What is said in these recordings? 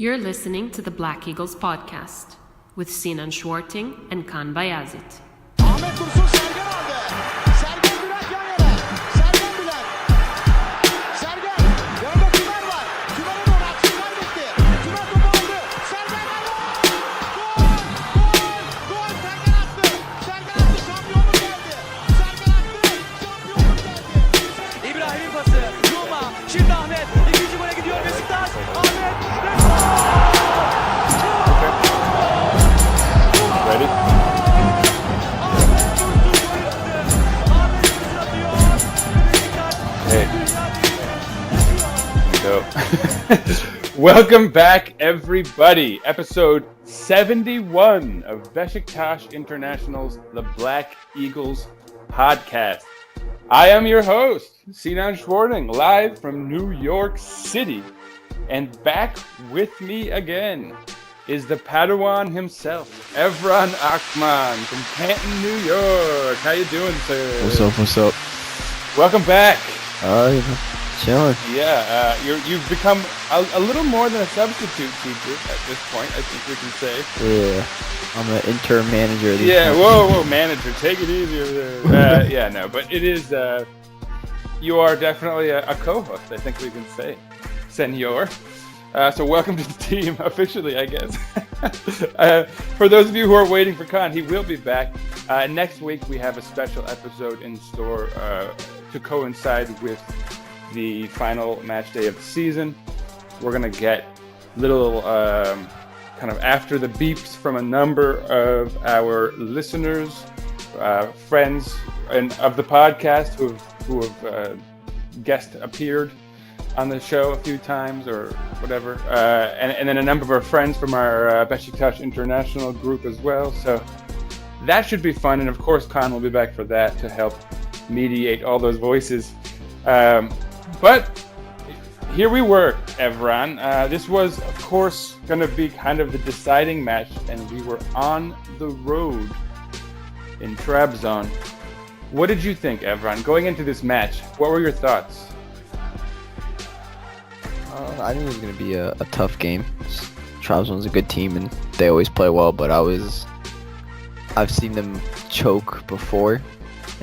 You're listening to the Black Eagles podcast with Sinan and Kaan Bayazit. Ahmet Dursun Sergen aldı. Sergen Bülent yan yana. Sergen Bülent. Sergen. Yanında Tümer var. Tümer'e doğru aksın kaybetti. Tümer topu aldı. Sergen aldı. Gol. Sergen attı. Sergen attı. Şampiyonluk geldi. Sergen attı. Şampiyonluk geldi. İbrahim'in pası. Yuma. Şimdi Ahmet. İkinci gole gidiyor Beşiktaş. Ahmet. Ready? Hey. Go. Welcome back, everybody. Episode 71 of Beşiktaş International's The Black Eagles podcast. I am your host, Sinan live from New York City. And back with me again is the Padawan himself, Evran Akman from Canton, New York. How you doing, sir? What's up? Welcome back. Chilling. Yeah, you've become a little more than a substitute teacher at this point, I think we can say. Yeah, I'm an interim manager. Yeah, whoa, manager, take it easy over there. Yeah, no, but it is, you are definitely a co-host, I think we can say, senor. So welcome to the team, officially, I guess. For those of you who are waiting for Khan, he will be back. Next week, we have a special episode in store to coincide with the final match day of the season. We're going to get little kind of after the beeps from a number of our listeners, friends and of the podcast who have guest appeared on the show a few times or whatever, and then a number of our friends from our Beşiktaş International group as well. So that should be fun, and of course Khan will be back for that to help mediate all those voices. But here we were, Evran. This was, of course, going to be kind of the deciding match, and we were on the road in Trabzon. What did you think, Evran, going into this match? What were your thoughts? I knew it was going to be a tough game. Trabzon's a good team and they always play well, but I've seen them choke before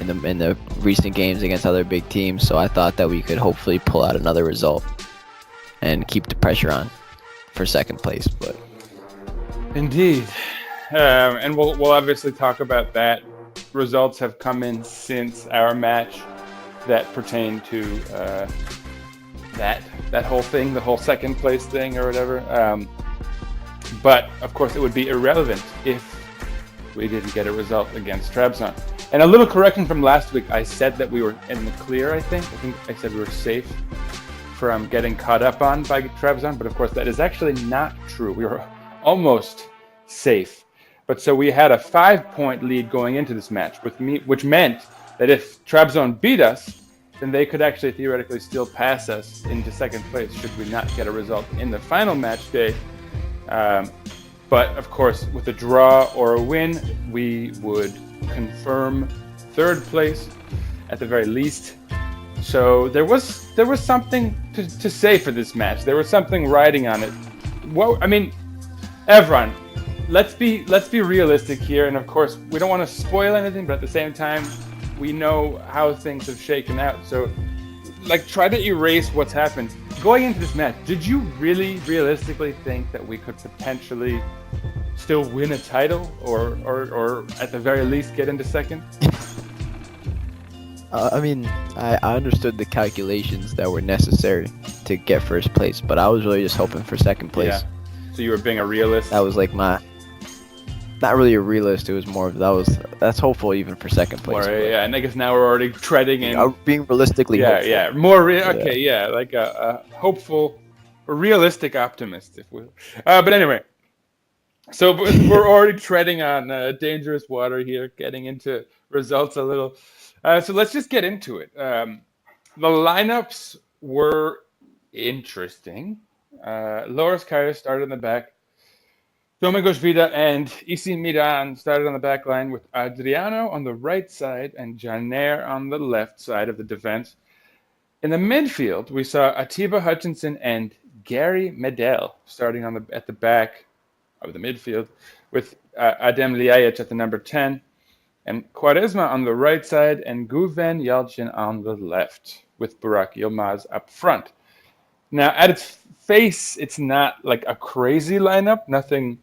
in the recent games against other big teams, so I thought that we could hopefully pull out another result and keep the pressure on for second place. But indeed, and we'll obviously talk about that. Results have come in since our match that pertain to that whole thing, the whole second place thing or whatever. But of course, it would be irrelevant if we didn't get a result against Trabzon. And a little correction from last week, I said that we were in the clear, I think I said we were safe from getting caught up on by Trabzon, but of course that is actually not true. We were almost safe. But so we had a 5-point lead going into this match, which meant that if Trabzon beat us, then they could actually theoretically still pass us into second place should we not get a result in the final match day. But of course, with a draw or a win, we would confirm third place at the very least. So there was something to say for this match. There was something riding on it. Well, I mean, Evran, let's be realistic here, and of course, we don't want to spoil anything, but at the same time, we know how things have shaken out. So, try to erase what's happened. Going into this match, did you really realistically think that we could potentially still win a title or at the very least get into second? I understood the calculations that were necessary to get first place, but I was really just hoping for second place. Yeah. So you were being a realist? That was not really a realist. It was more of that's hopeful even for second place. Yeah, and I guess now we're already treading in. Being realistically hopeful. Yeah, more like a hopeful, a realistic optimist, if we. But anyway, so we're already treading on dangerous water here, getting into results a little. So let's just get into it. The lineups were interesting. Loris Karius started in the back. Domingos Vida and Isi Miran started on the back line with Adriano on the right side and Janer on the left side of the defense. In the midfield, we saw Atiba Hutchinson and Gary Medel starting at the back of the midfield with Adem Ljajic at the number 10 and Quaresma on the right side and Guven Yalcin on the left with Burak Yilmaz up front. Now, at its face, it's not like a crazy lineup, nothing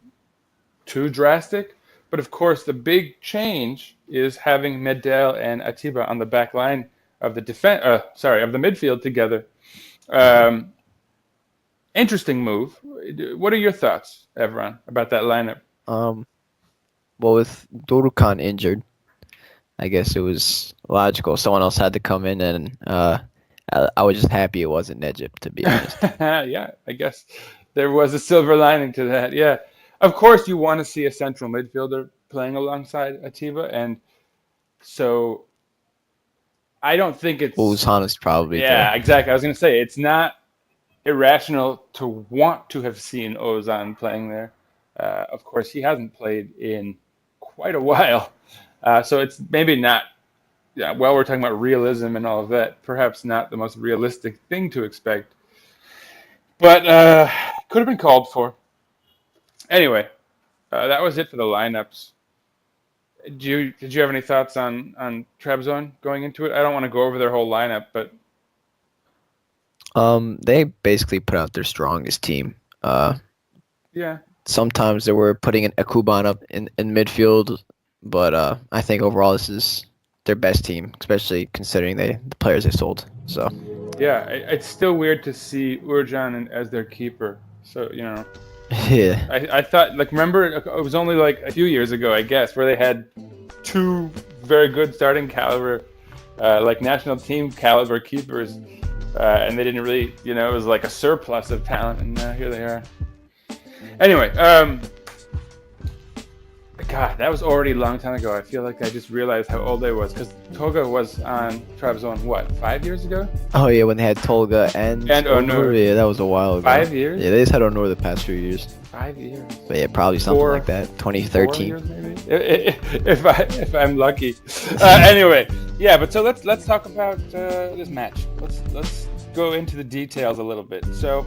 too drastic. But of course, the big change is having Medel and Atiba on the back line of the of the midfield together. Interesting move. What are your thoughts, Evran, about that lineup? Well, with Dorukan injured, I guess it was logical. Someone else had to come in, and I was just happy it wasn't Necip, to be honest. Yeah, I guess there was a silver lining to that. Yeah, of course you want to see a central midfielder playing alongside Atiba, and so I don't think it's. Oğuzhan is probably Yeah, there. exactly. I was going to say it's not irrational to want to have seen Ozan playing there. Of course, he hasn't played in quite a while, so it's maybe not. Yeah, well, we're talking about realism and all of that. Perhaps not the most realistic thing to expect, but could have been called for. Anyway, that was it for the lineups. Did you have any thoughts on Trabzon going into it? I don't want to go over their whole lineup, but They basically put out their strongest team. yeah, Sometimes they were putting an Ekuban up in midfield, but I think overall this is their best team, especially considering the players they sold. So yeah, it's still weird to see Urcan as their keeper. So yeah, I thought, like, remember, it was only like a few years ago, I guess, where they had two very good starting caliber, like national team caliber keepers, and they didn't really, it was like a surplus of talent, and here they are. Anyway, God, that was already a long time ago. I feel like I just realized how old I was, because Toga was on Trabzon, what, 5 years ago? oh yeah, when they had Tolga and Onur. yeah, that was a while ago. 5 years? Yeah, they just had Onur the past few years. 5 years. But yeah, probably something Four- like that. 4 2013. years maybe, if I'm lucky. Anyway, yeah. But so let's talk about this match. Let's go into the details a little bit. So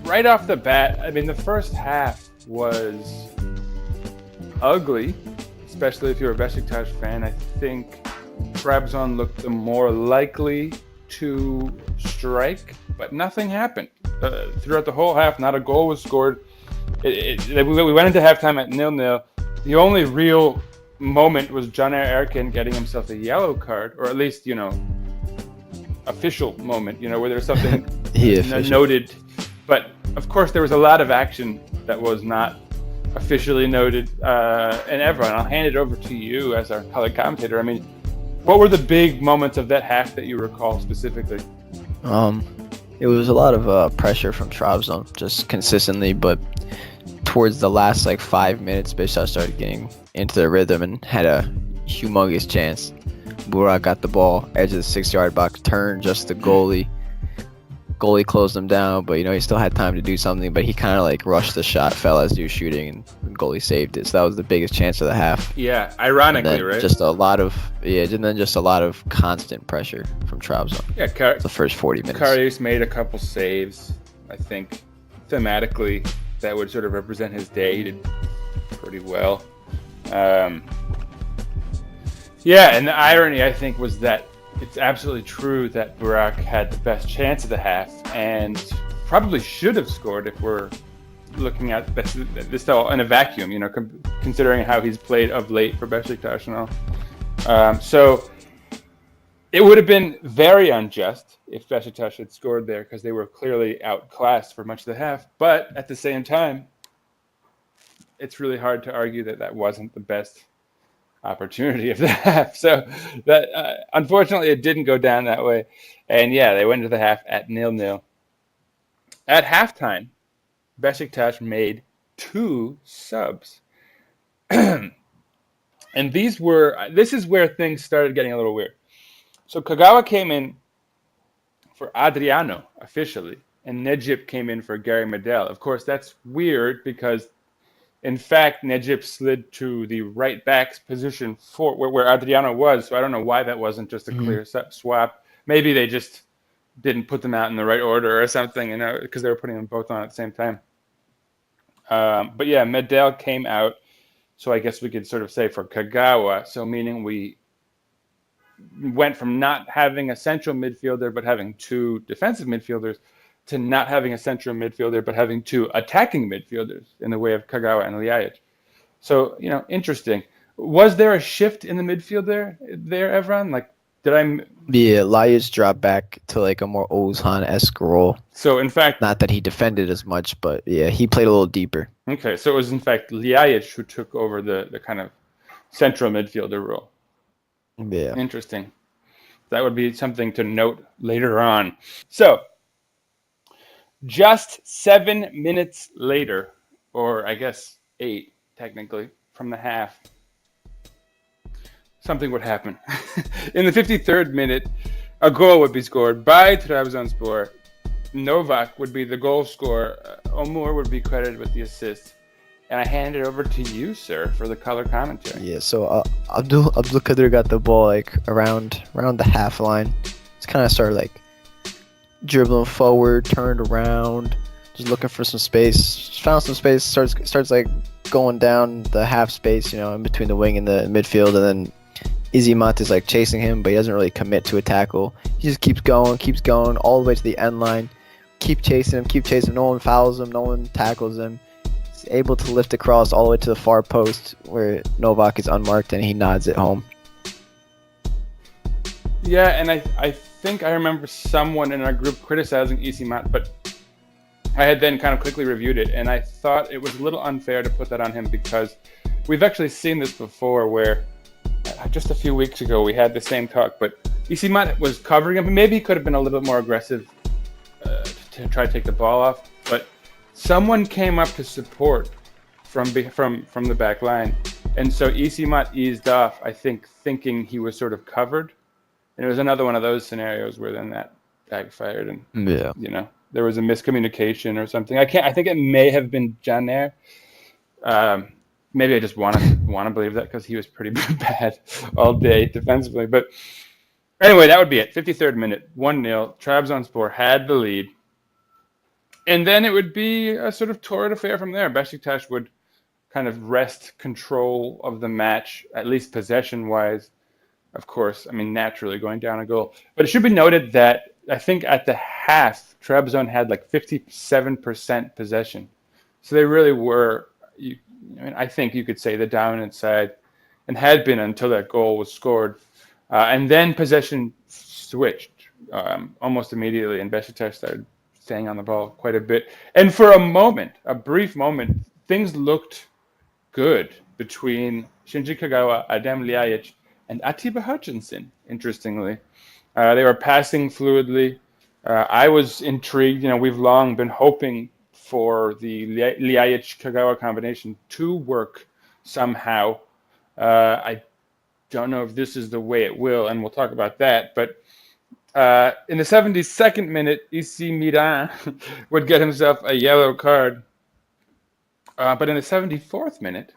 right off the bat, I mean, the first half was ugly, especially if you're a Beşiktaş fan. I think Trabzon looked the more likely to strike, but nothing happened. Throughout the whole half, not a goal was scored. We went into halftime at 0-0. The only real moment was Caner Erkin getting himself a yellow card, or at least, official moment, where there's something noted. But, of course, there was a lot of action that was not officially noted. And Evran, I'll hand it over to you as our color commentator. I mean, what were the big moments of that half that you recall specifically? It was a lot of pressure from Trabzon, just consistently, but towards the last 5 minutes, Beşiktaş started getting into their rhythm and had a humongous chance. Burak got the ball, edge of the 6-yard box, turned just the goalie. Goalie closed him down, but he still had time to do something, but he kind of rushed the shot, fell as he was shooting, and the goalie saved it. So that was the biggest chance of the half. Yeah, ironically, right? Just a lot of constant pressure from Trabzon. Yeah, The first 40 minutes. Karius made a couple saves. I think thematically that would sort of represent his day. He did pretty well. Yeah, and the irony, I think, was that it's absolutely true that Burak had the best chance of the half and probably should have scored if we're looking at this all in a vacuum, considering how he's played of late for Beşiktaş and all. So it would have been very unjust if Beşiktaş had scored there because they were clearly outclassed for much of the half. But at the same time, it's really hard to argue that wasn't the best opportunity of the half. So that unfortunately it didn't go down that way. And yeah, they went into the half at 0-0. At halftime, Beşiktaş made 2 subs. And this is where things started getting a little weird. So Kagawa came in for Adriano officially, and Necip came in for Gary Medel. Of course, that's weird because in fact, Necip slid to the right back's position for where Adriano was. So I don't know why that wasn't just a clear swap. Maybe they just didn't put them out in the right order or something, because they were putting them both on at the same time. But yeah, Medel came out, so I guess we could sort of say for Kagawa, so meaning we went from not having a central midfielder but having two defensive midfielders to not having a central midfielder but having two attacking midfielders in the way of Kagawa and Ljajic. So, interesting. Was there a shift in the midfield there, Evran? Like, did I... Yeah, Ljajic dropped back to like a more Ozan-esque role. So, in fact... Not that he defended as much, but yeah, he played a little deeper. Okay, so it was in fact Ljajic who took over the kind of central midfielder role. Yeah. Interesting. That would be something to note later on. So, just 7 minutes later, or I guess 8 technically, from the half, something would happen. In the 53rd minute, a goal would be scored by Trabzonspor. Novak would be the goal scorer. Omur would be credited with the assist. And I hand it over to you, sir, for the color commentary. Yeah, so Abdulkadir got the ball like around the half line. Just kind of started like dribbling forward, turned around, just looking for some space. Found some space, starts like going down the half space, in between the wing and the midfield, and then Izimat is like chasing him, but he doesn't really commit to a tackle. He just keeps going all the way to the end line. Keep chasing him. No one fouls him. No one tackles him. He's able to lift across all the way to the far post where Novak is unmarked, and he nods it home. Yeah, and I think I remember someone in our group criticizing Izimat, but I had then kind of quickly reviewed it, and I thought it was a little unfair to put that on him because we've actually seen this before where just a few weeks ago we had the same talk, but Izimat was covering him. Maybe he could have been a little bit more aggressive to try to take the ball off, but someone came up to support from the back line, and so Izimat eased off, I think, thinking he was sort of covered, and it was another one of those scenarios where then that backfired, and there was a miscommunication or something. I think it may have been Janer. Maybe I just want to believe that because he was pretty bad all day defensively. But anyway, that would be it. 53rd minute, 1-0. Trabzonspor had the lead. And then it would be a sort of torrid affair from there. Beşiktaş would kind of wrest control of the match, at least possession-wise. Of course, naturally going down a goal. But it should be noted that I think at the half, Trabzon had like 57% possession. So they really were, I think you could say, the dominant side, and had been until that goal was scored. And then possession switched almost immediately, and Beşiktaş started staying on the ball quite a bit. And for a brief moment, things looked good between Shinji Kagawa, Adem Ljajic, and Atiba Hutchinson, interestingly. They were passing fluidly. I was intrigued. We've long been hoping for the Ljajic-Kagawa combination to work somehow. I don't know if this is the way it will, and we'll talk about that. But in the 72nd minute, Issy Miran would get himself a yellow card. But in the 74th minute,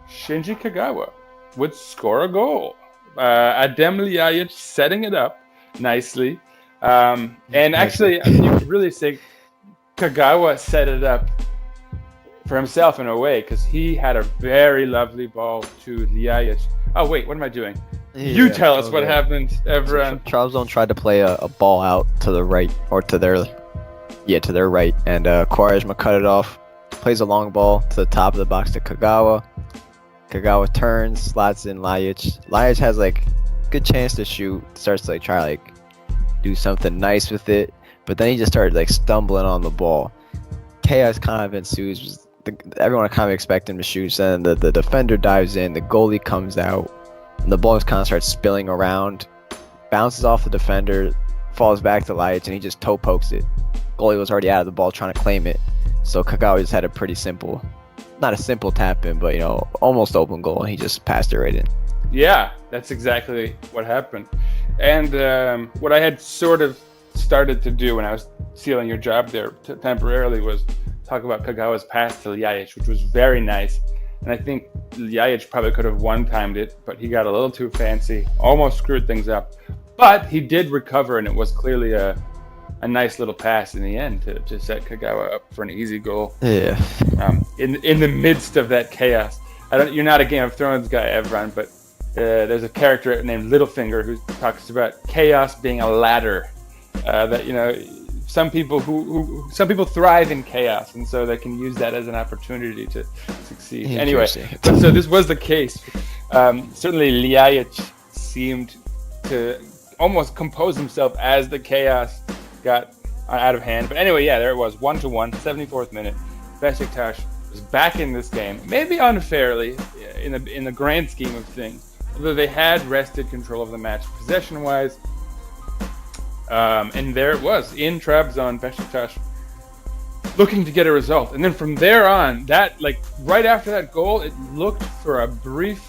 Shinji Kagawa would score a goal. Adem Ljajic setting it up nicely. And actually, you could really say Kagawa set it up for himself in a way, because he had a very lovely ball to Ljajic. Oh, wait, what am I doing? You tell us what happened, Evran. Trabzon tried to play a ball out to the right, or to their right, and Quaresma cut it off, plays a long ball to the top of the box to Kagawa. Kagawa turns, slots in Ljajic. Ljajic has like good chance to shoot, starts to try do something nice with it, but then he just started stumbling on the ball. Chaos kind of ensues. Everyone kind of expected him to shoot, then the defender dives in, the goalie comes out, and the ball just kind of starts spilling around, bounces off the defender, falls back to Ljajic, and he just toe pokes it. Goalie was already out of the ball trying to claim it, so Kagawa just had a pretty simple, not a simple tap in, but almost open goal, and he just passed it right in. Yeah, that's exactly what happened. And what I had sort of started to do when I was stealing your job there temporarily was talk about Kagawa's pass to Ljajic, which was very nice. And I think Ljajic probably could have one-timed it, but he got a little too fancy, almost screwed things up. But he did recover, and it was clearly a a nice little pass in the end to set Kagawa up for an easy goal. Yeah. In the midst of that chaos. You're not a Game of Thrones guy, Evran, but there's a character named Littlefinger who talks about chaos being a ladder. That some people some people thrive in chaos, and so they can use that as an opportunity to succeed. Anyway, but so this was the case. Certainly, Ljajic seemed to almost compose himself as the chaos got out of hand. But anyway, yeah, there it was, 1-1, 74th minute. Beşiktaş was back in this game, maybe unfairly in the grand scheme of things, although they had wrested control of the match possession-wise. And there it was, in Trabzon, Beşiktaş looking to get a result. And then from there on, right after that goal, it looked for a brief,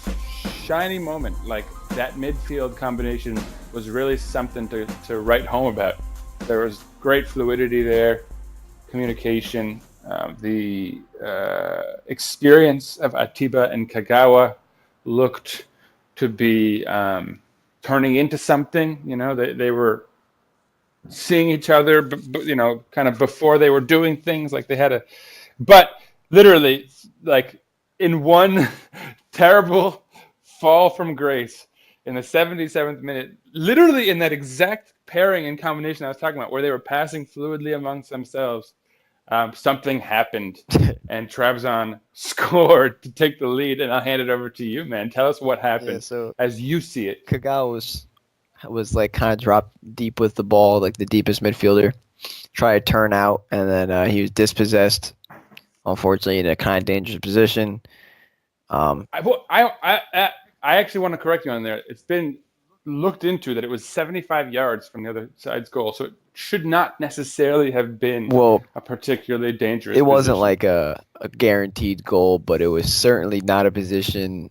shiny moment like that midfield combination was really something to write home about. There was great fluidity there, communication, the experience of Atiba and Kagawa looked to be turning into something. They were seeing each other, kind of before they were doing things. Like they had but literally, like in one terrible fall from grace in the 77th minute, literally in that exact pairing and combination I was talking about, where they were passing fluidly amongst themselves, something happened, and Trabzon scored to take the lead. And I'll hand it over to you, man. Tell us what happened as you see it. Kagawa was like kind of dropped deep with the ball, like the deepest midfielder. Tried to turn out, and then he was dispossessed, unfortunately, in a kind of dangerous position. I actually want to correct you on there. It's been looked into that it was 75 yards from the other side's goal, so it should not necessarily have been a particularly dangerous It wasn't position. like a guaranteed goal, but it was certainly not a position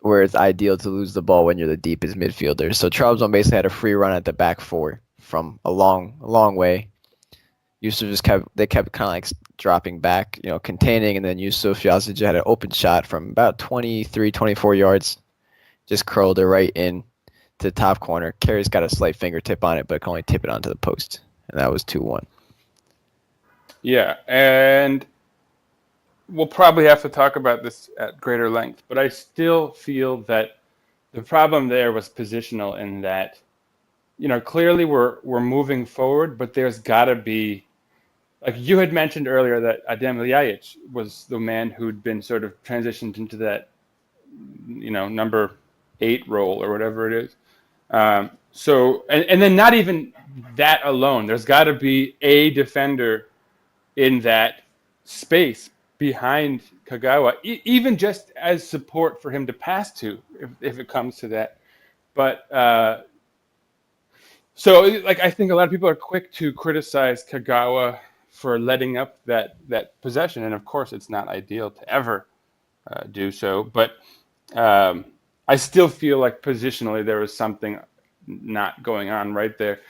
where it's ideal to lose the ball when you're the deepest midfielder. So Trabzon basically had a free run at the back four from a long way. Yusuf kept kind of like dropping back, containing, and then Yusuf Yazic had an open shot from about 23, 24 yards, just curled it right in to the top corner. Carey's got a slight fingertip on it, but can only tip it onto the post, and that was 2-1. Yeah, and we'll probably have to talk about this at greater length, but I still feel that the problem there was positional in that, clearly we're moving forward, but there's got to be, like you had mentioned earlier, that Adem Ljajic was the man who'd been sort of transitioned into that, number 8 role or whatever it is. So, and then not even that alone. There's got to be a defender in that space behind Kagawa, even just as support for him to pass to, if it comes to that. But I think a lot of people are quick to criticize Kagawa for letting up that possession, and of course it's not ideal to ever do so. But I still feel like positionally there was something not going on right there.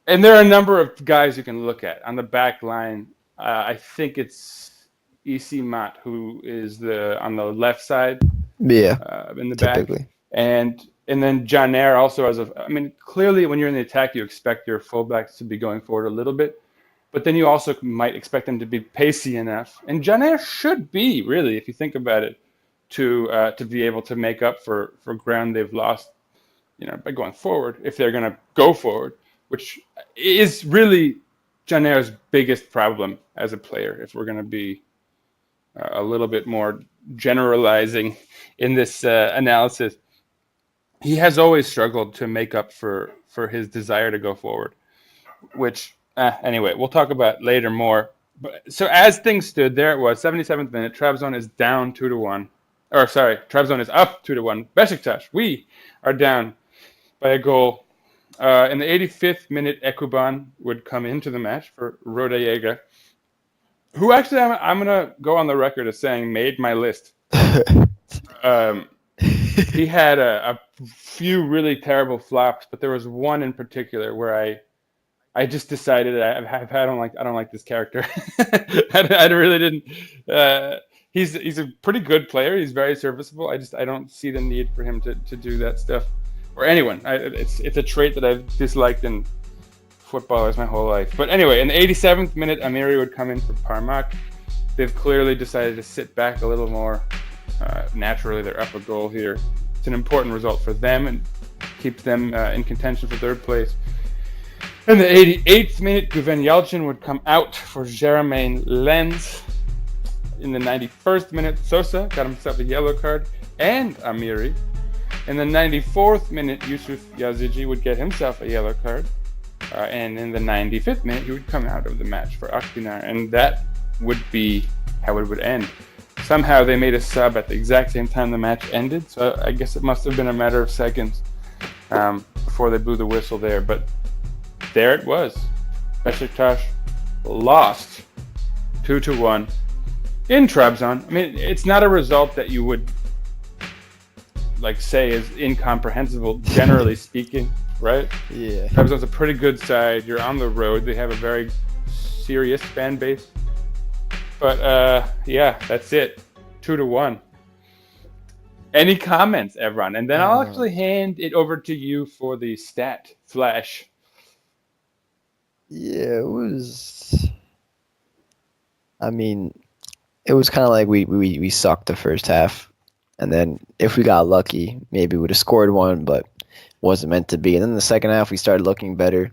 And there are a number of guys you can look at on the back line. I think it's EC Mat who is on the left side. Yeah, in the typically. back. And then Janer also clearly when you're in the attack, you expect your fullbacks to be going forward a little bit, but then you also might expect them to be pacey enough. And Janer should be, really, if you think about it, to be able to make up for ground they've lost, by going forward, if they're going to go forward, which is really Janer's biggest problem as a player, if we're going to be a little bit more generalizing in this analysis. He has always struggled to make up for his desire to go forward, which, anyway, we'll talk about later more. But, so as things stood, there it was, 77th minute, Trabzon is down 2-1. Trabzon is up 2-1. Beşiktaş, we are down by a goal. In the 85th minute, Ekuban would come into the match for Rodallega, who actually, I'm going to go on the record as saying, made my list. He had a few really terrible flops, but there was one in particular where I just decided I don't like this character. I really didn't. He's a pretty good player. He's very serviceable. I don't see the need for him to do that stuff, or anyone. It's a trait that I've disliked footballers my whole life. But anyway, in the 87th minute, Amiri would come in for Parmak. They've clearly decided to sit back a little more. Naturally, they're up a goal here. It's an important result for them and keeps them in contention for third place. In the 88th minute, Guven Yalchin would come out for Jermaine Lenz. In the 91st minute, Sosa got himself a yellow card, and Amiri. In the 94th minute, Yusuf Yazigi would get himself a yellow card. And in the 95th minute, he would come out of the match for Akpinar. And that would be how it would end. Somehow they made a sub at the exact same time the match ended. So I guess it must have been a matter of seconds before they blew the whistle there. But there it was. Beşiktaş lost 2-1 in Trabzon. I mean, it's not a result that you would say is incomprehensible, generally speaking, right? Yeah. Trabzon's a pretty good side. You're on the road. They have a very serious fan base. But yeah, that's it. 2-1. Any comments, Evran? And then I'll actually hand it over to you for the stat flash. Yeah, it was. I mean, it was kind of like we sucked the first half, and then if we got lucky, maybe we would have scored one, but wasn't meant to be. And then the second half, we started looking better.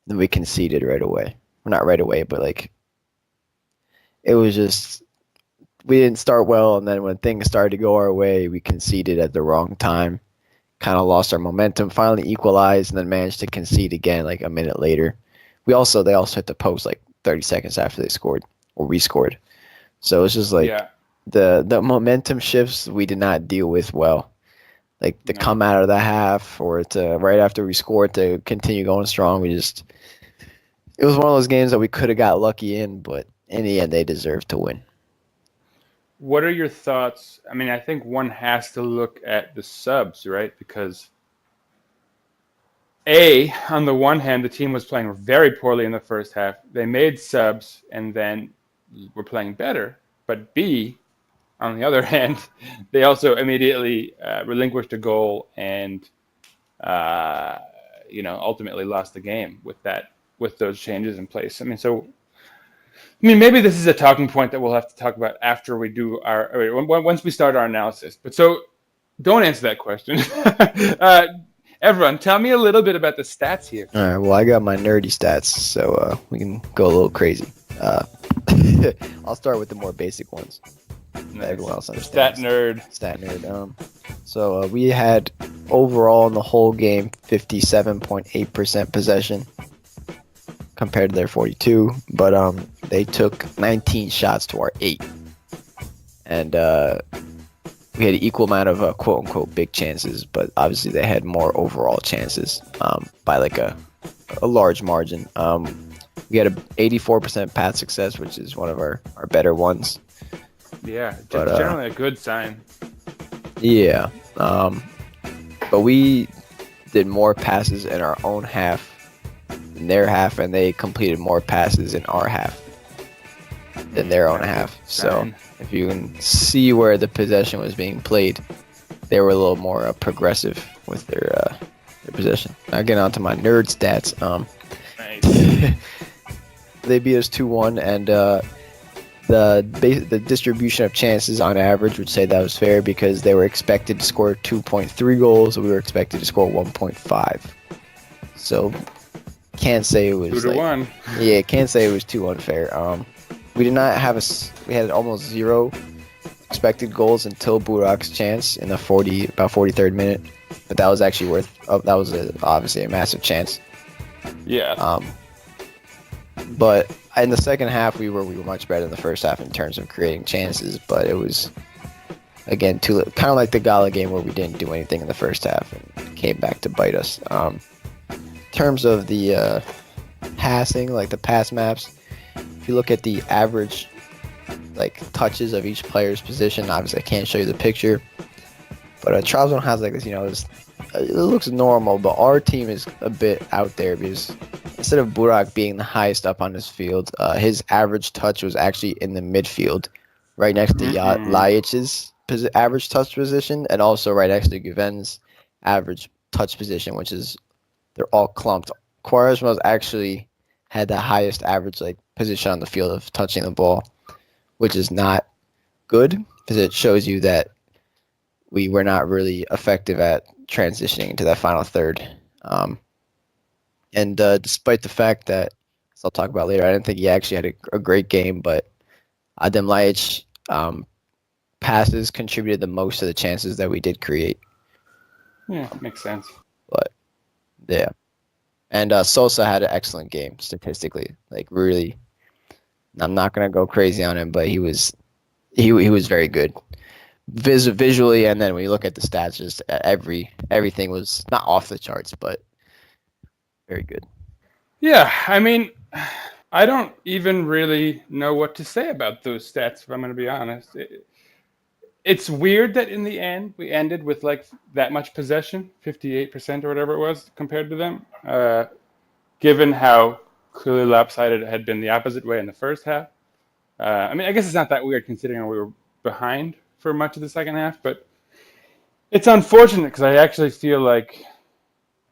Then we conceded right away. Well, not right away, but it was just we didn't start well, and then when things started to go our way, we conceded at the wrong time. Kind of lost our momentum. Finally equalized, and then managed to concede again a minute later. They also hit the post 30 seconds after they scored, or we scored. So it's just the momentum shifts we did not deal with well. Come out of the half or to right after we scored to continue going strong. It was one of those games that we could have got lucky in, but in the end they deserved to win. What are your thoughts? I mean, I think one has to look at the subs, right? Because on the one hand, the team was playing very poorly in the first half. They made subs and then were playing better. But B, on the other hand, they also immediately relinquished a goal and ultimately lost the game with those changes in place. I mean, maybe this is a talking point that we'll have to talk about after we do once we start our analysis. But so don't answer that question. Everyone, tell me a little bit about the stats here. All right, well, I got my nerdy stats, so we can go a little crazy. I'll start with the more basic ones. Nice. Everyone else understands. Stat nerd. So we had overall in the whole game 57.8% possession compared to their 42, but they took 19 shots to our 8, and we had an equal amount of quote unquote big chances, but obviously they had more overall chances by a large margin. We had an 84% pass success, which is one of our better ones. Yeah, generally a good sign. Yeah, but we did more passes in our own half than their half, and they completed more passes in our half than their own half. So if you can see where the possession was being played, they were a little more progressive with their possession. Now getting on to my nerd stats. Nice. They beat us 2-1, and the distribution of chances on average would say that was fair because they were expected to score 2.3 goals, we were expected to score 1.5. So can't say it was 2-1. Yeah, can't say it was too unfair. We did not have we had almost 0 expected goals until Burak's chance in the about 43rd minute, but that was actually obviously a massive chance. Yeah. But in the second half, we were much better in the first half in terms of creating chances. But it was, again, kind of like the Gala game where we didn't do anything in the first half and came back to bite us. In terms of the passing, the pass maps, if you look at the average touches of each player's position, obviously I can't show you the picture, but Trabzon has this, it looks normal, but our team is a bit out there because instead of Burak being the highest up on his field, his average touch was actually in the midfield, right next to Lajic's average touch position, and also right next to Güven's average touch position, which is they're all clumped Quaresma's actually had the highest average like position on the field of touching the ball, which is not good because it shows you that we were not really effective at transitioning into that final third. And despite the fact that, as I'll talk about later, I didn't think he actually had a great game, but Adem Ljajic passes contributed the most to the chances that we did create. Yeah, makes sense. But yeah, and Sosa had an excellent game statistically. Like really, I'm not gonna go crazy on him, but he was very good visually, and then when you look at the stats, just everything was not off the charts, but very good. Yeah, I mean, I don't even really know what to say about those stats, if I'm going to be honest. It's weird that in the end we ended with like that much possession, 58% or whatever it was, compared to them, given how clearly lopsided it had been the opposite way in the first half. I mean, I guess it's not that weird considering we were behind for much of the second half, but it's unfortunate because I actually feel like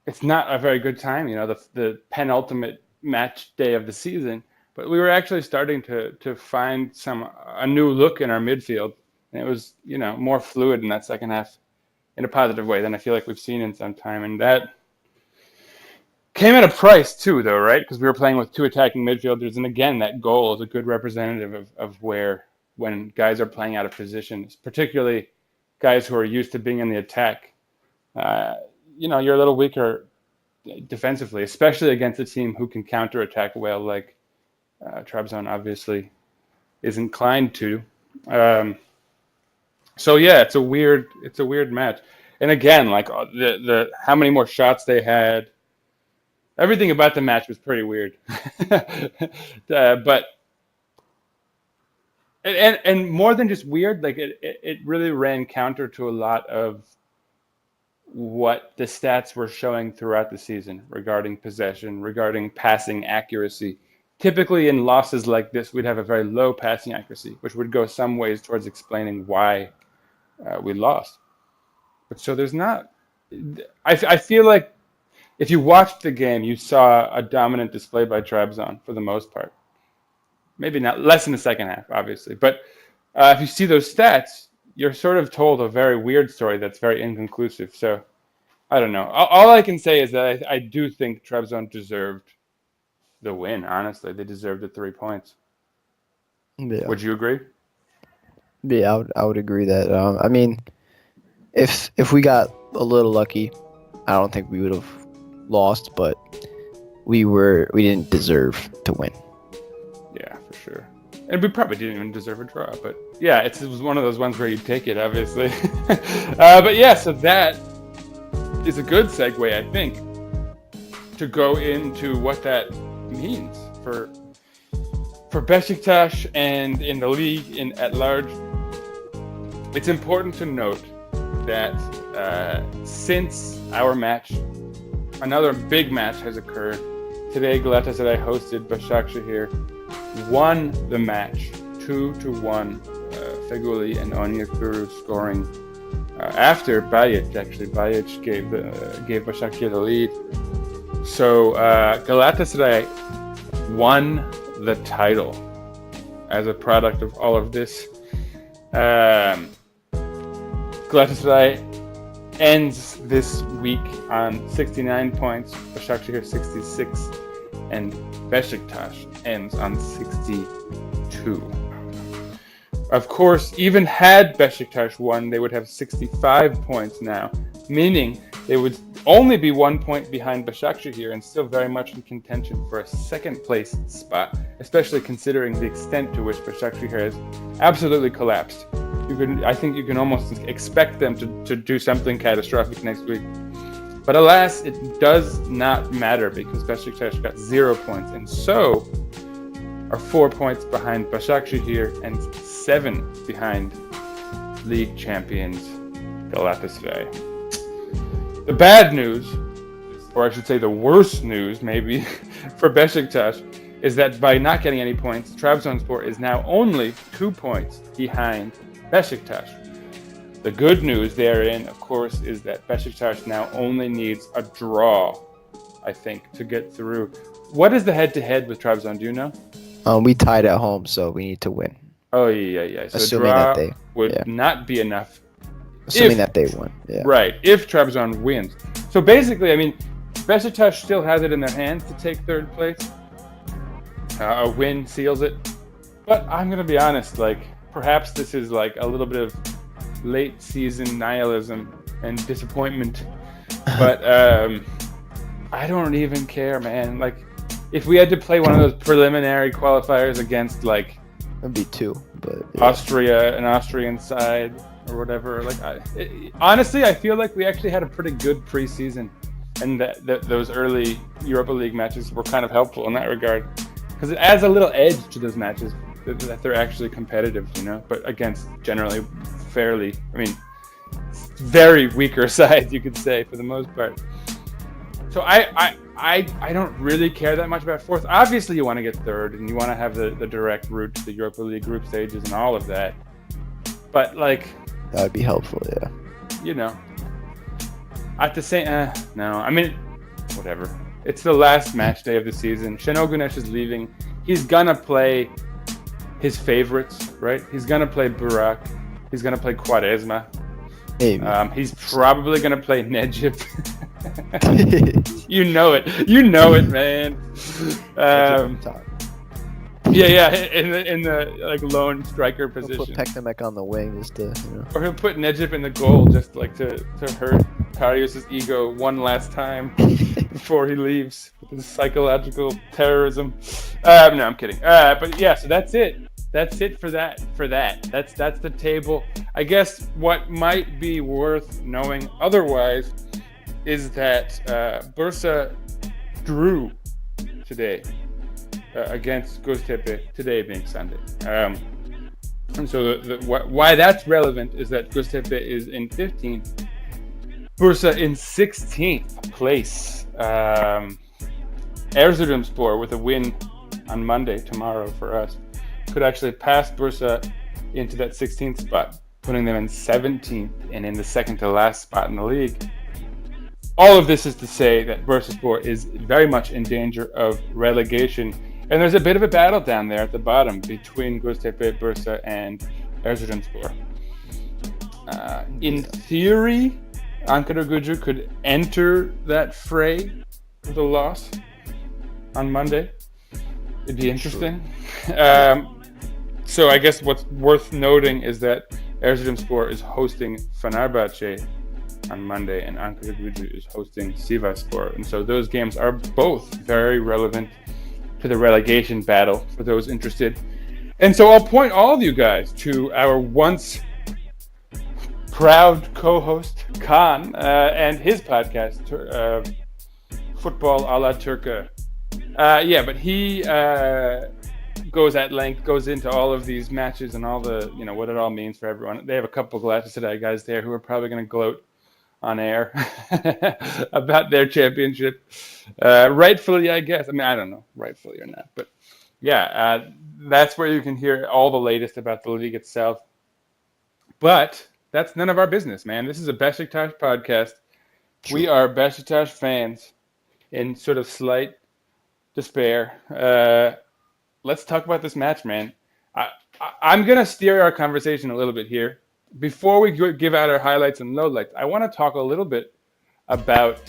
it's not a very good time, the penultimate match day of the season, but we were actually starting to find a new look in our midfield, and it was, more fluid in that second half in a positive way than I feel like we've seen in some time, and that came at a price too, though, right? Because we were playing with two attacking midfielders, and again, that goal is a good representative of where, when guys are playing out of positions, particularly guys who are used to being in the attack, you're a little weaker defensively, especially against a team who can counterattack well, like Trabzon obviously is inclined to. So yeah, it's a weird match. And again, like the how many more shots they had, everything about the match was pretty weird. But and more than just weird, like it really ran counter to a lot of what the stats were showing throughout the season regarding possession, regarding passing accuracy. Typically in losses like this, we'd have a very low passing accuracy, which would go some ways towards explaining why we lost. But so there's not... I feel like if you watched the game, you saw a dominant display by Trabzon for the most part. Maybe not, less in the second half, obviously. But if you see those stats, you're sort of told a very weird story that's very inconclusive. So, I don't know. All I can say is that I do think Trabzon deserved the win, honestly. They deserved the 3 points. Yeah. Would you agree? Yeah, I would agree that. I mean, if we got a little lucky, I don't think we would have lost, but we didn't deserve to win. Yeah, for sure. And we probably didn't even deserve a draw, but yeah, it was one of those ones where you take it, obviously. But yeah, so that is a good segue, I think, to go into what that means for Beşiktaş and in the league at large. It's important to note that since our match, another big match has occurred. Today, Galatasaray hosted Başakşehir, won the match 2-1. Feguli and Onyekuru scoring after Bajic. Actually, Bajic gave Başakşehir the lead. So Galatasaray won the title as a product of all of this. Galatasaray ends this week on 69 points, Başakşehir 66, and Beşiktaş ends on 62. Of course, even had Beşiktaş won, they would have 65 points now, meaning they would only be 1 point behind Başakşehir and still very much in contention for a second place spot, especially considering the extent to which Başakşehir has absolutely collapsed. I think you can almost expect them to do something catastrophic next week. But alas, it does not matter because Beşiktaş got 0 points and so are 4 points behind Başakşehir and 7 behind league champions Galatasaray. The bad news, or I should say the worst news maybe, for Beşiktaş is that by not getting any points, Trabzonspor is now only 2 points behind Beşiktaş. The good news therein, of course, is that Beşiktaş now only needs a draw I think, to get through. What is the head-to-head with Trabzon? Do you know? We tied at home, so we need to win. Oh, yeah. So Assuming a draw that they would not be enough. Assuming that they won. Yeah. Right, if Trabzon wins. So basically, I mean, Beşiktaş still has it in their hands to take third place. A win seals it. But I'm going to be honest, like, perhaps this is like a little bit of late season nihilism and disappointment. But I don't even care, man. Like, if we had to play one of those preliminary qualifiers against, like, It'd be 2, but yeah. Austria, an Austrian side, or whatever. Like, honestly, I feel like we actually had a pretty good preseason, and that those early Europa League matches were kind of helpful in that regard, because it adds a little edge to those matches that they're actually competitive, you know. But against generally fairly, I mean, very weaker sides, you could say, for the most part. So I don't really care that much about fourth. Obviously, you want to get third, and you want to have the direct route to the Europa League group stages and all of that. But, like, That would be helpful, yeah. you know, at the same, no, I mean, whatever. It's the last match day of the season. Şenol Güneş is leaving. He's gonna play his favorites, right? He's gonna play Burak. He's gonna play Quaresma. Maybe. He's probably gonna play Necip. You know it, man. Yeah, in the like lone striker He'll position. put Peknemek on the wing just to, Or he'll put Necip in the goal just like to hurt Karius's ego one last time before he leaves with his psychological terrorism. No, I'm kidding. But yeah, so that's it. That's it for that. That's the table. I guess what might be worth knowing otherwise is that Bursa drew today against Göztepe, today being Sunday. And so why that's relevant is that Göztepe is in 15th, Bursa in 16th place. Erzurumspor with a win on Monday, tomorrow for us, could actually pass Bursa into that 16th spot, putting them in 17th and in the second to last spot in the league. All of this is to say that Bursaspor is very much in danger of relegation. And there's a bit of a battle down there at the bottom between Göztepe, Bursa, and Erzurumspor. In theory, Ankaragücü could enter that fray with a loss on Monday. It'd be interesting. So I guess what's worth noting is that Erzurumspor is hosting Fenerbahçe on Monday, and Ankaragücü is hosting Sivasspor. And so those games are both very relevant to the relegation battle for those interested. And so I'll point all of you guys to our once proud co-host Kaan and his podcast, Football a la Turca. But he goes at length, goes into all of these matches and all the, what it all means for everyone. They have a couple of Galatasaray guys there who are probably going to gloat on air about their championship. Rightfully, I guess. I mean, I don't know, rightfully or not. But yeah, that's where you can hear all the latest about the league itself. But that's none of our business, man. This is a Beşiktaş podcast. True. We are Beşiktaş fans in sort of slight despair. Let's talk about this match, man. I'm going to steer our conversation a little bit here. Before we give out our highlights and lowlights, I want to talk a little bit about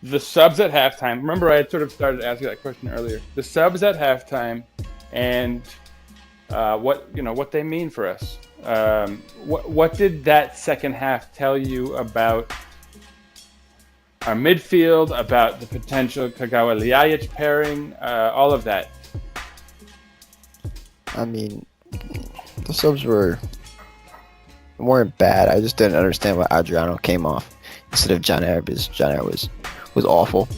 the subs at halftime. Remember, I had sort of started asking that question earlier. The subs at halftime and what they mean for us. What did that second half tell you about our midfield, about the potential Kagawa-Ljajic pairing, all of that? I mean, the subs weren't bad. I just didn't understand why Adriano came off instead of Caner, because Caner was awful.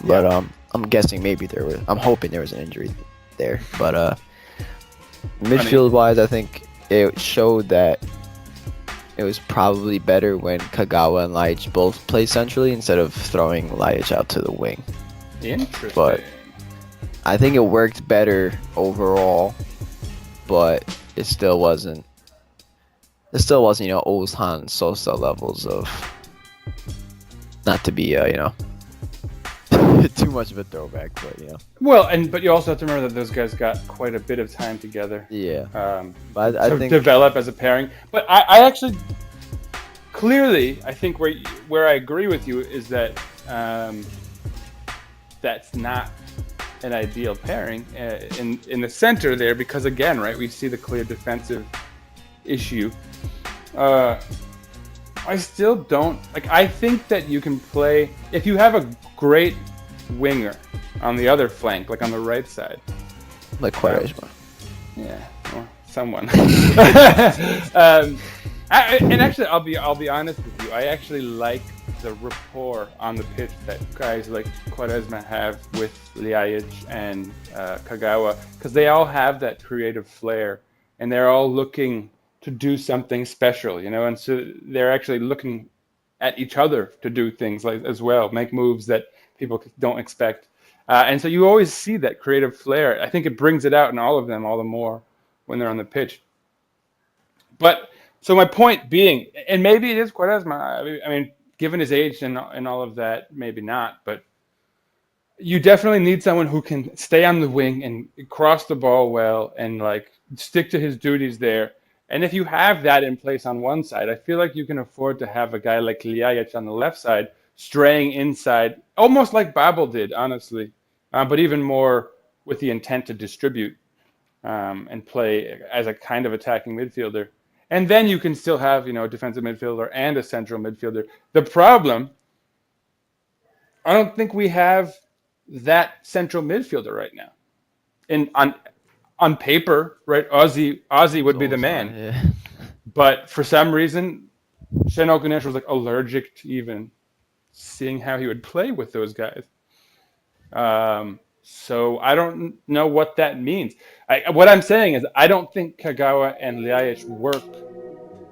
But I'm guessing maybe I'm hoping there was an injury there. But midfield wise, I think it showed that it was probably better when Kagawa and Ljajic both play centrally instead of throwing Ljajic out to the wing. Interesting. But I think it worked better overall, but it still wasn't Ozan Sosa levels of, not to be too much of a throwback, but you know. Well, but you also have to remember that those guys got quite a bit of time together. Yeah. But I to think develop as a pairing. But I actually clearly I think where I agree with you is that that's not an ideal pairing in the center there, because again, right, we see the clear defensive issue. I still don't like. I think that you can play if you have a great winger on the other flank, like on the right side. like Quaresma. Yeah, or someone. And actually, I'll be honest with you. I actually like the rapport on the pitch that guys like Quaresma have with Ljajic and Kagawa, because they all have that creative flair, and they're all looking to do something special, you know, and so they're actually looking at each other to do things like as well, make moves that people don't expect. And so you always see that creative flair. I think it brings it out in all of them all the more when they're on the pitch. But so my point being, and maybe it is Quaresma. I mean, given his age and all of that, maybe not. But you definitely need someone who can stay on the wing and cross the ball well and like stick to his duties there. And if you have that in place on one side, I feel like you can afford to have a guy like Ljajic on the left side straying inside, almost like Babel did, honestly, but even more with the intent to distribute and play as a kind of attacking midfielder. And then you can still have, you know, a defensive midfielder and a central midfielder. The problem, I don't think we have that central midfielder right now. On paper, right, Ozzy would be the man. Yeah. But for some reason, Şenol Güneş was like allergic to even seeing how he would play with those guys. So I don't know what that means. What I'm saying is I don't think Kagawa and Ljajic work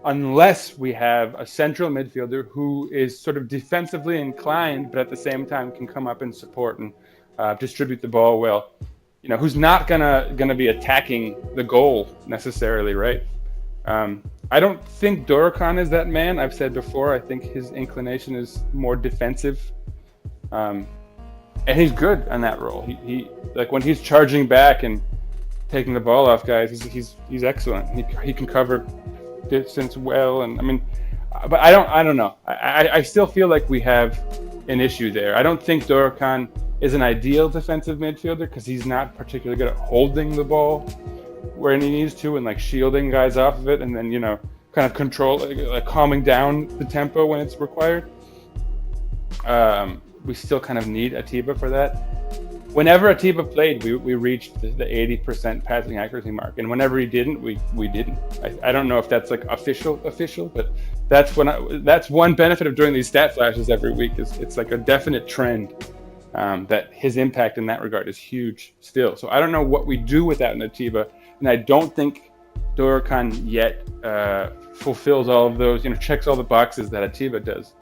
unless we have a central midfielder who is sort of defensively inclined, but at the same time can come up and support and distribute the ball well. You know, who's not gonna be attacking the goal necessarily, right? I don't think Dorukhan is that man. I've said before, I think his inclination is more defensive, and he's good on that role. He like when he's charging back and taking the ball off guys, he's excellent. He can cover distance well, and I mean, but I don't know. I still feel like we have an issue there. I don't think Dorukhan is an ideal defensive midfielder because he's not particularly good at holding the ball where he needs to and like shielding guys off of it, and then, you know, kind of control, like calming down the tempo when it's required. We still kind of need Atiba for that. Whenever Atiba played, we reached the 80% passing accuracy mark, and whenever he didn't, we didn't. I don't know if that's like official, but that's that's one benefit of doing these stat flashes every week is it's like a definite trend. That his impact in that regard is huge still. So I don't know what we do without an Atiba, and I don't think Dorukhan yet fulfills all of those, you know, checks all the boxes that Atiba does.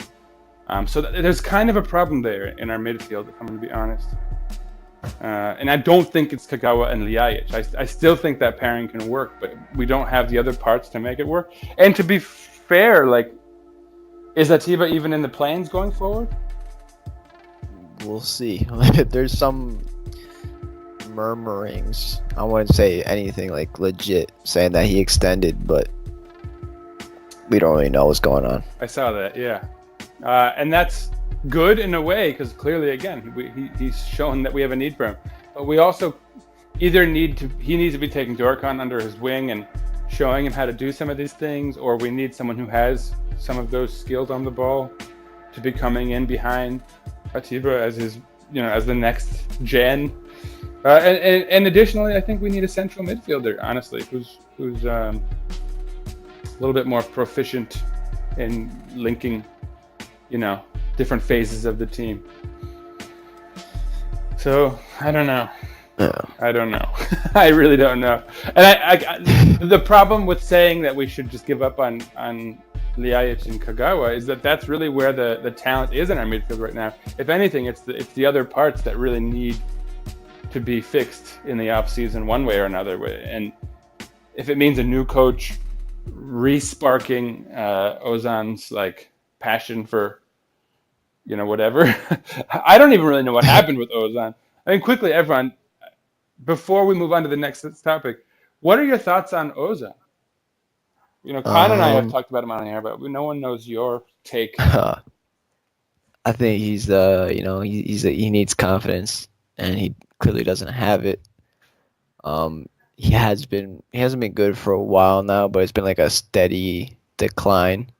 So there's kind of a problem there in our midfield, if I'm going to be honest. And I don't think it's Kagawa and Ljajic. I still think that pairing can work, but we don't have the other parts to make it work. And to be fair, like, is Atiba even in the plans going forward? We'll see. There's some murmurings. I wouldn't say anything like legit saying that he extended, but we don't really know what's going on. I saw that, yeah. And that's good in a way because clearly, again, he's shown that we have a need for him. But we also either he needs to be taking Dorukhan under his wing and showing him how to do some of these things, or we need someone who has some of those skills on the ball to be coming in behind Atiba as his, you know, as the next gen. And additionally, I think we need a central midfielder, honestly, who's a little bit more proficient in linking, you know, different phases of the team. So I don't know. Yeah. I don't know. I really don't know. And I the problem with saying that we should just give up on Ljajic and Kagawa is that that's really where the talent is in our midfield right now. If anything, it's the other parts that really need to be fixed in the off season one way or another. And if it means a new coach re-sparking Ozan's like passion for, whatever. I don't even really know what happened with Ozan. I mean, quickly, everyone, before we move on to the next topic, what are your thoughts on Ozan? Khan and I have talked about him on air, but no one knows your take. I think he's he needs confidence, and he clearly doesn't have it. He hasn't been good for a while now, but it's been like a steady decline.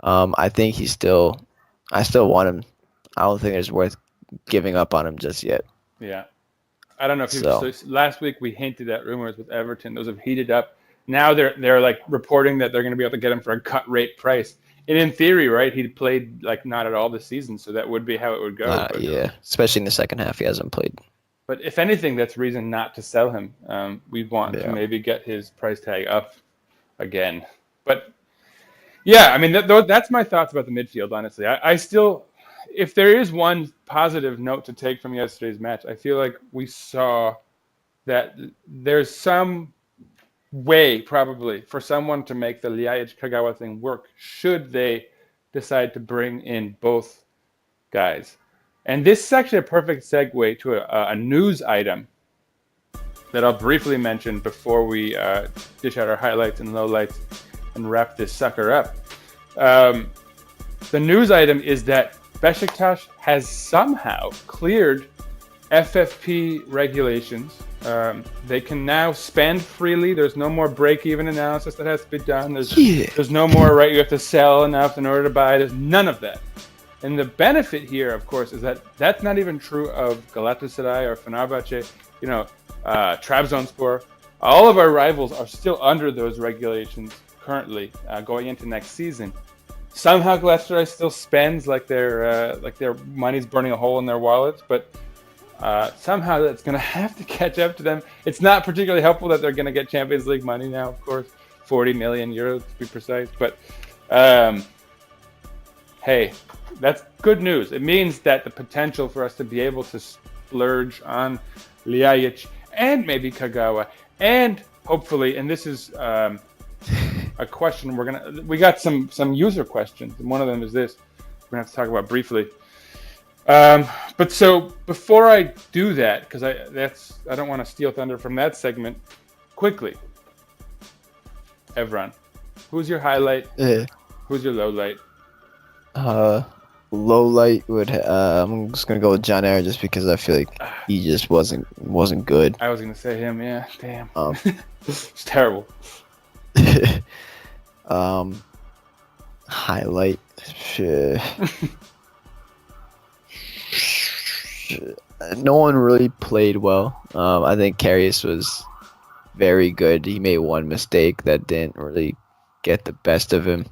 I think I still want him. I don't think it's worth giving up on him just yet. Yeah. I don't know if last week we hinted at rumors with Everton. Those have heated up. Now they're like reporting that they're going to be able to get him for a cut rate price. And in theory, right, he played like not at all this season, so that would be how it would go. Yeah, especially in the second half, he hasn't played. But if anything, that's reason not to sell him. We want to maybe get his price tag up again. But yeah, I mean, that's my thoughts about the midfield, honestly. I still, if there is one positive note to take from yesterday's match, I feel like we saw that there's some way probably for someone to make the Ljajic-Kagawa thing work should they decide to bring in both guys. And this is actually a perfect segue to a news item that I'll briefly mention before we dish out our highlights and lowlights and wrap this sucker up. The news item is that Beşiktaş has somehow cleared FFP regulations. They can now spend freely. There's no more break-even analysis that has to be done. There's no more, right, you have to sell enough in order to buy. There's none of that. And the benefit here, of course, is that that's not even true of Galatasaray or Fenerbahce, Trabzonspor. All of our rivals are still under those regulations currently going into next season. Somehow Galatasaray still spends like their money's burning a hole in their wallets, but somehow that's going to have to catch up to them. It's not particularly helpful that they're going to get Champions League money now, of course, 40 million euros to be precise. But hey, that's good news. It means that the potential for us to be able to splurge on Ljajic and maybe Kagawa and hopefully, and this is a question we got some user questions, and one of them is this we're gonna have to talk about briefly. But so before I do that, because I don't want to steal thunder from that segment, quickly, Evran, who's your highlight? Who's your low light? Low light would I'm just gonna go with John Ayer just because I feel like he just wasn't good. I was gonna say him, yeah. Damn. It's terrible. Highlight. No one really played well. I think Karius was very good. He made one mistake that didn't really get the best of him.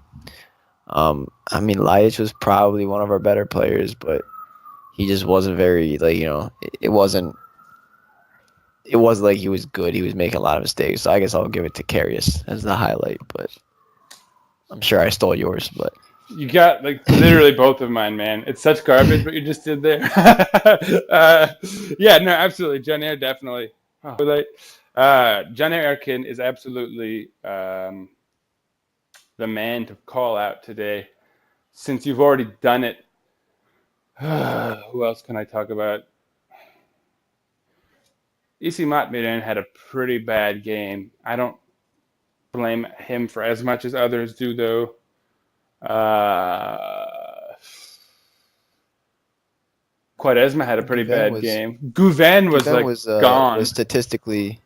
I mean, Ljajic was probably one of our better players, but he just wasn't very, it wasn't like he was good. He was making a lot of mistakes. So I guess I'll give it to Karius as the highlight, but I'm sure I stole yours, but. You got literally both of mine, man. It's such garbage what you just did there. Yeah, no, absolutely. John Ayer definitely. John Ayer Erkin is absolutely the man to call out today. Since you've already done it, who else can I talk about? Isimat Miran had a pretty bad game. I don't blame him for as much as others do, though. Quaresma had a pretty bad game. Gouven was gone. Statistically,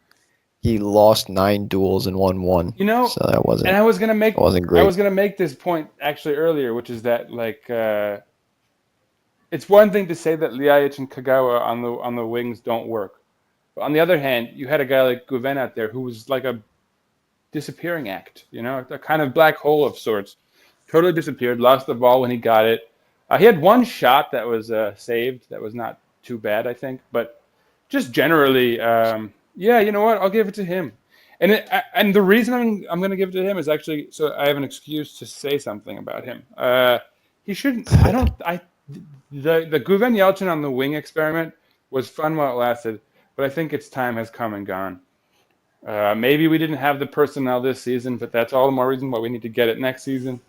he lost 9 duels and won 1. So that wasn't. And I was gonna make. Wasn't great. I was gonna make this point actually earlier, which is that it's one thing to say that Ljajic and Kagawa on the wings don't work, but on the other hand, you had a guy like Gouven out there who was like a disappearing act. A kind of black hole of sorts. Totally disappeared. Lost the ball when he got it. He had one shot that was saved. That was not too bad, I think. But just generally, yeah, you know what? I'll give it to him. And the reason I'm going to give it to him is actually so I have an excuse to say something about him. He shouldn't. The Gouven Yelchin on the wing experiment was fun while it lasted, but I think its time has come and gone. Maybe we didn't have the personnel this season, but that's all the more reason why we need to get it next season.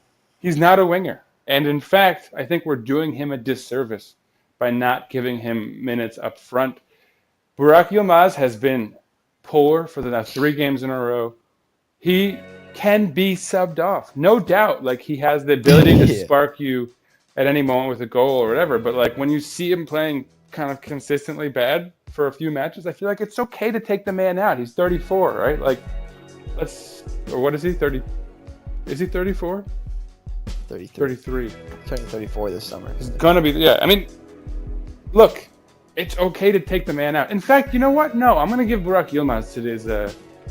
He's not a winger, And in fact, I think we're doing him a disservice by not giving him minutes up front. Burak Yilmaz has been poor for the last 3 games in a row. He can be subbed off, no doubt. Like, he has the ability to spark you at any moment with a goal or whatever. But like, when you see him playing kind of consistently bad for a few matches, I feel like it's okay to take the man out. He's 34, right? Like, or what is he? 30? Is he 34? 33. Turning 34 this summer. It's gonna be, yeah. I mean, look, it's okay to take the man out. In fact, you know what? No, I'm gonna give Burak Yilmaz today's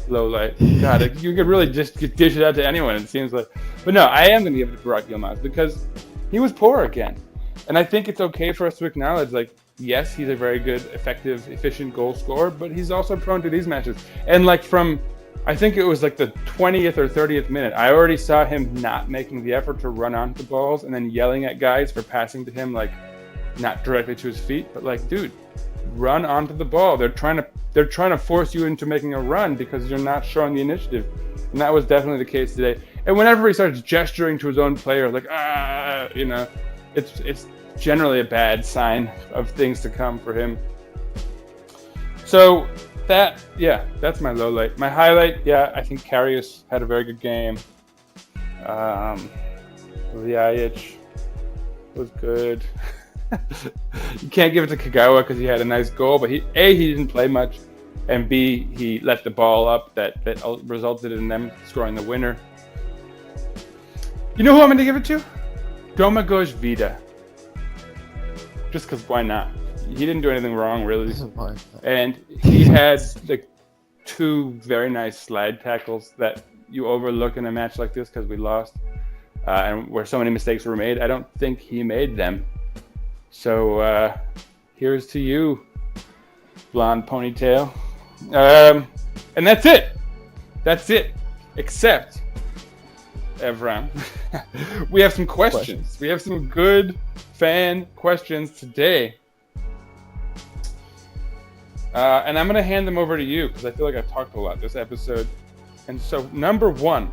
low light. God, you could really just dish it out to anyone, it seems like. But no, I am gonna give it to Burak Yilmaz because he was poor again. And I think it's okay for us to acknowledge, like, yes, he's a very good, effective, efficient goal scorer, but he's also prone to these matches. And like, from, I think it was like the 20th or 30th minute, I already saw him not making the effort to run onto balls and then yelling at guys for passing to him, like, not directly to his feet, but like, dude, run onto the ball. They're trying to force you into making a run because you're not showing the initiative. And that was definitely the case today. And whenever he starts gesturing to his own player, like, you know, it's generally a bad sign of things to come for him. So that's my low light. My highlight, I think Karius had a very good game. Ljajic was good. You can't give it to Kagawa because he had a nice goal, but he didn't play much, and B, he let the ball up that resulted in them scoring the winner. You know who I'm going to give it to? Domagoj Vida. Just because why not? He didn't do anything wrong, really. And he had like 2 very nice slide tackles that you overlook in a match like this because we lost, and where so many mistakes were made. I don't think he made them. So here's to you, blonde ponytail. And that's it. That's it. Except, Evran, we have some questions. We have some good fan questions today. And I'm going to hand them over to you because I feel like I've talked a lot this episode. And so, number 1.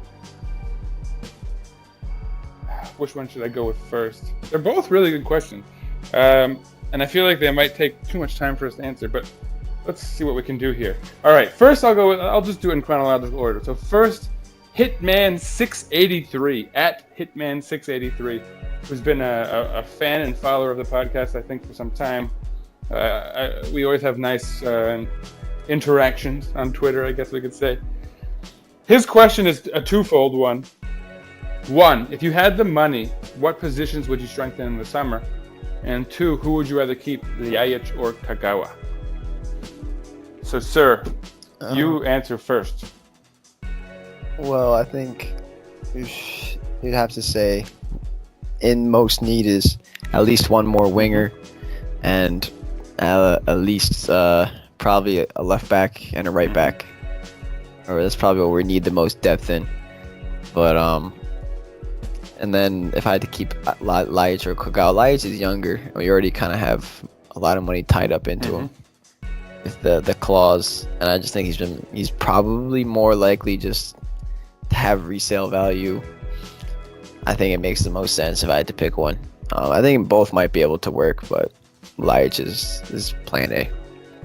Which one should I go with first? They're both really good questions. And I feel like they might take too much time for us to answer, but let's see what we can do here. All right, first I'll just do it in chronological order. So first, Hitman683, at Hitman683, who's been a fan and follower of the podcast, I think, for some time. We always have nice interactions on Twitter, I guess we could say. His question is a twofold one. 1, if you had the money, what positions would you strengthen in the summer? And 2, who would you rather keep, Ljajic or Kagawa? So, sir, you answer first. Well, I think you'd have to say in most need is at least one more winger and at least probably a left back and a right back. Or that's probably what we need the most depth in. But and then if I had to keep Ljajic or Kagawa, Ljajic is younger. We already kind of have a lot of money tied up into him with the clause, and I just think he's probably more likely just to have resale value. I think it makes the most sense if I had to pick one. I think both might be able to work, but Ljajic is plan A.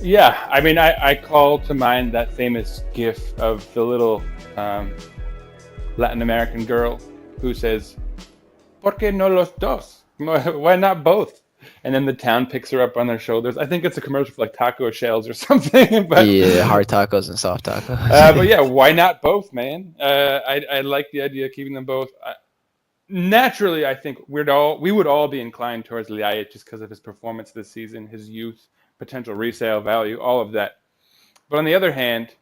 Yeah, I mean, I call to mind that famous gif of the little Latin American girl who says, "¿Por qué no los dos? Why not both?" And then the town picks her up on their shoulders. I think it's a commercial for like taco shells or something. But yeah, hard tacos and soft tacos. But yeah, why not both, man? I like the idea of keeping them both. Naturally, I think we would all be inclined towards Ljajic just because of his performance this season, his youth, potential resale value, all of that. But on the other hand,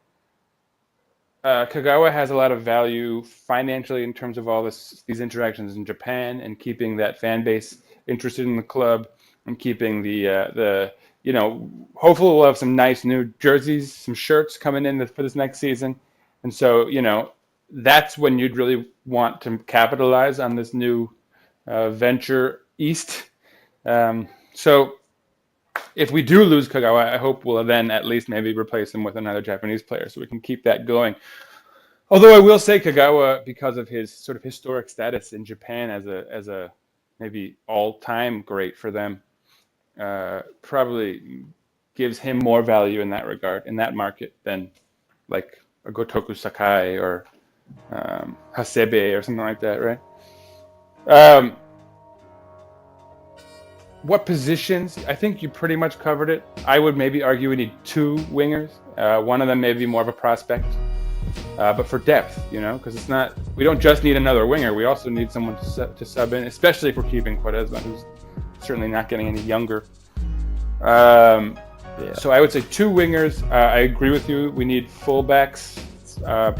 Kagawa has a lot of value financially in terms of all these interactions in Japan and keeping that fan base interested in the club and keeping the hopefully we'll have some nice new jerseys, some shirts coming in for this next season. And so, that's when you'd really want to capitalize on this new venture east. So if we do lose Kagawa, I hope we'll then at least maybe replace him with another Japanese player so we can keep that going. Although I will say Kagawa, because of his sort of historic status in Japan as a maybe all-time great for them, probably gives him more value in that regard, in that market, than like a Gotoku Sakai or Hasebe or something like that, right? What positions? I think you pretty much covered it. I would maybe argue we need 2 wingers. One of them may be more of a prospect, but for depth, because it's not. We don't just need another winger. We also need someone to sub in, especially if we're keeping Quaresma, who's certainly not getting any younger. So I would say 2 wingers. I agree with you. We need fullbacks.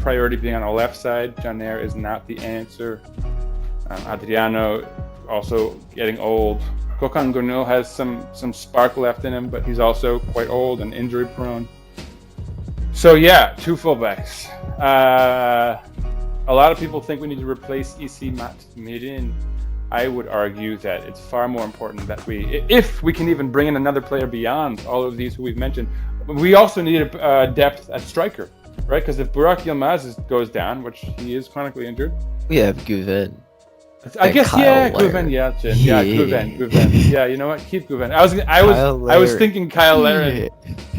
Priority being on the left side. Janer is not the answer. Adriano also getting old. Gökhan Gönül has some spark left in him, but he's also quite old and injury prone. So yeah, 2 fullbacks. A lot of people think we need to replace Isimat Mirin. I would argue that it's far more important that if we can even bring in another player beyond all of these who we've mentioned, we also need depth at striker, right? Because if Burak Yilmaz goes down, which he is chronically injured, We have Guven. I guess Kyle Guven, Lair. Guven. Yeah, you know what? Keep Guven. I was thinking Kyle Lair,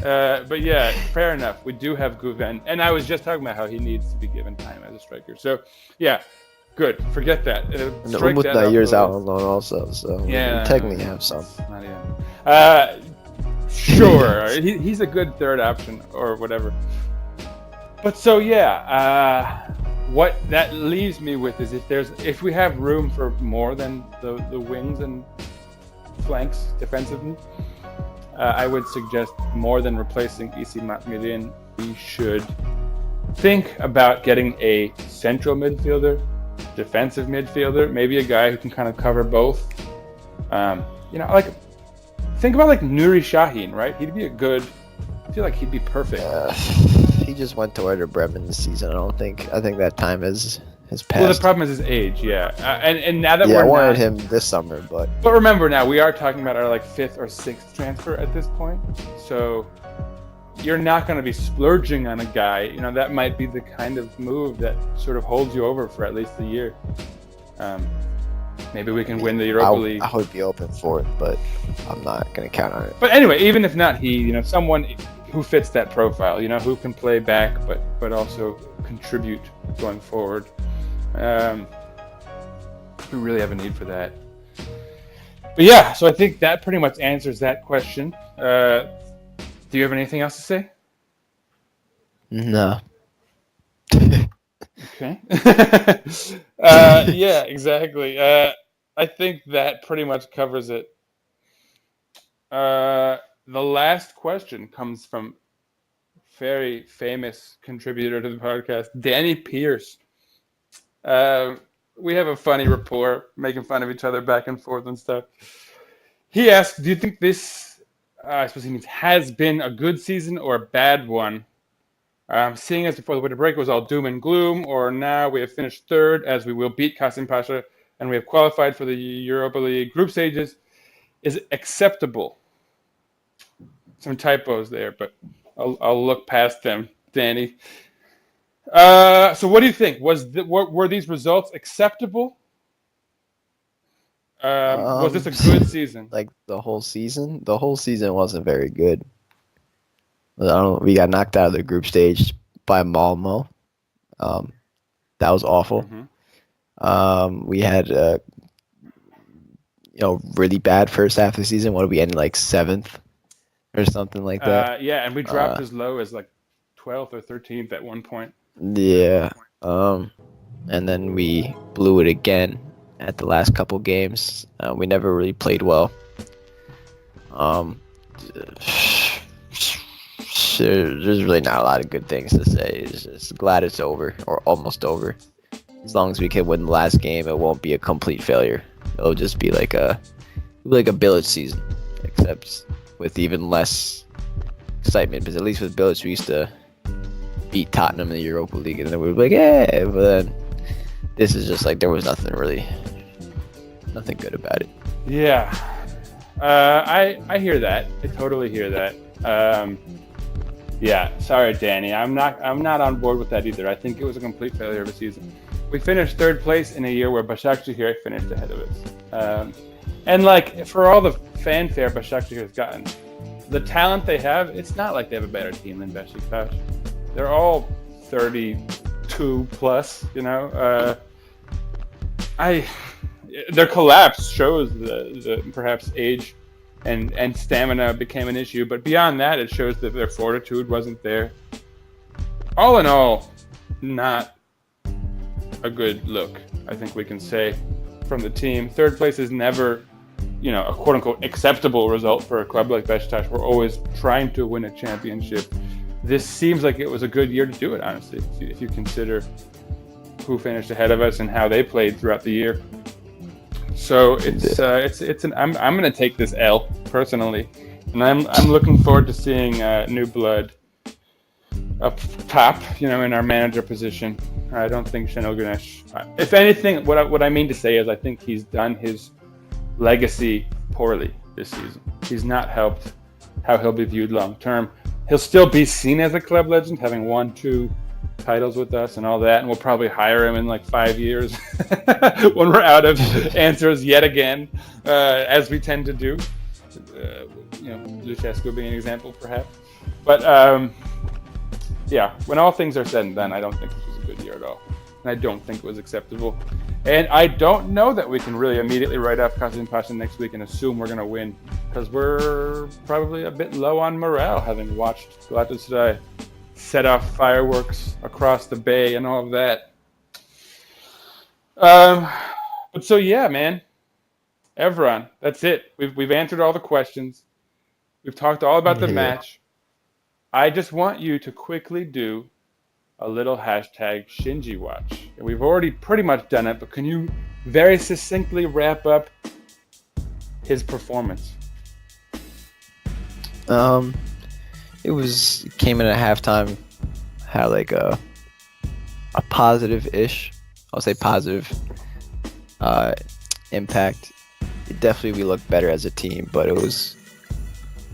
but yeah, fair enough. We do have Guven, and I was just talking about how he needs to be given time as a striker. So yeah, good. Forget that. And Umut Nair's out on loan also, so yeah, we technically have some. Not even. Sure, he's a good third option or whatever. But so yeah. What that leaves me with is if we have room for more than the wings and flanks defensively, I would suggest more than replacing Isimat Mirin, we should think about getting a central midfielder, defensive midfielder, maybe a guy who can kind of cover both. Think about like Nuri Sahin, right? He'd be I feel like he'd be perfect. He just went to Werder Bremen this season. I think that time has passed. Well, the problem is his age, yeah. And now that I wanted him this summer, but remember now we are talking about our like 5th or 6th transfer at this point. So you're not going to be splurging on a guy. That might be the kind of move that sort of holds you over for at least a year. Maybe we can win the Europa League. I would be open for it, but I'm not going to count on it. But anyway, even if not he, someone who fits that profile, who can play back but also contribute going forward. We really have a need for that. But yeah, so I think that pretty much answers that question. Do you have anything else to say? No. Okay. Yeah, exactly. I think that pretty much covers it. The last question comes from very famous contributor to the podcast, Danny Pierce. We have a funny rapport, making fun of each other back and forth and stuff. He asked, do you think this, I suppose he means, has been a good season or a bad one? Seeing as before the winter break was all doom and gloom, or now we have finished 3rd as we will beat Kasim Pasha and we have qualified for the Europa League group stages, is it acceptable? Some typos there, but I'll look past them, Danny. So what do you think? Were these results acceptable? Was this a good season? Like the whole season? The whole season wasn't very good. We got knocked out of the group stage by Malmo. That was awful. Mm-hmm. We had really bad first half of the season. What did we end like 7th or something like that? Yeah, and we dropped as low as like 12th or 13th at one point. Yeah. And then we blew it again at the last couple games. We never really played well. There's really not a lot of good things to say. It's just glad it's over, or almost over. As long as we can win the last game, it won't be a complete failure. It'll just be like a Bilic season, except with even less excitement. Because at least with Bilic, we used to beat Tottenham in the Europa League, and then we were like, yeah. But then this is just like there was nothing good about it. Yeah, I hear that. I totally hear that. Yeah, sorry, Danny. I'm not on board with that either. I think it was a complete failure of a season. We finished third place in a year where Başakşehir finished ahead of us. And like for all the fanfare Başakşehir has gotten, the talent they have, it's not like they have a better team than Beşiktaş. They're all 32 plus, you know. Their collapse shows the perhaps age and stamina became an issue, but beyond that, it shows that their fortitude wasn't there. All in all, not a good look, I think we can say, from the team. Third place is never, you know, a quote-unquote acceptable result for a club like Beşiktaş. We're always trying to win a championship. This seems like it was a good year to do it, honestly, if you consider who finished ahead of us and how they played throughout the year. So I'm going to take this L personally, and I'm looking forward to seeing new blood up top, you know, in our manager position. I don't think Şenol Güneş. If anything, what I mean to say is I think he's done his legacy poorly this season. He's not helped how he'll be viewed long term. He'll still be seen as a club legend, having won 2 titles with us and all that, and we'll probably hire him in like 5 years when we're out of answers yet again, as we tend to do. You know, Lucescu being an example, perhaps. But yeah, when all things are said and done, I don't think this was a good year at all, and I don't think it was acceptable. And I don't know that we can really immediately write off Kasımpaşa next week and assume we're going to win, because we're probably a bit low on morale, having watched Galatasaray set off fireworks across the bay and all of that. But so yeah, man, Evran, that's it. We've answered all the questions. We've talked all about the match. I just want you to quickly do a little hashtag Shinji watch. And we've already pretty much done it, but can you very succinctly wrap up his performance? It came in at halftime, had like a positive-ish, I'll say positive impact. We looked better as a team, but it was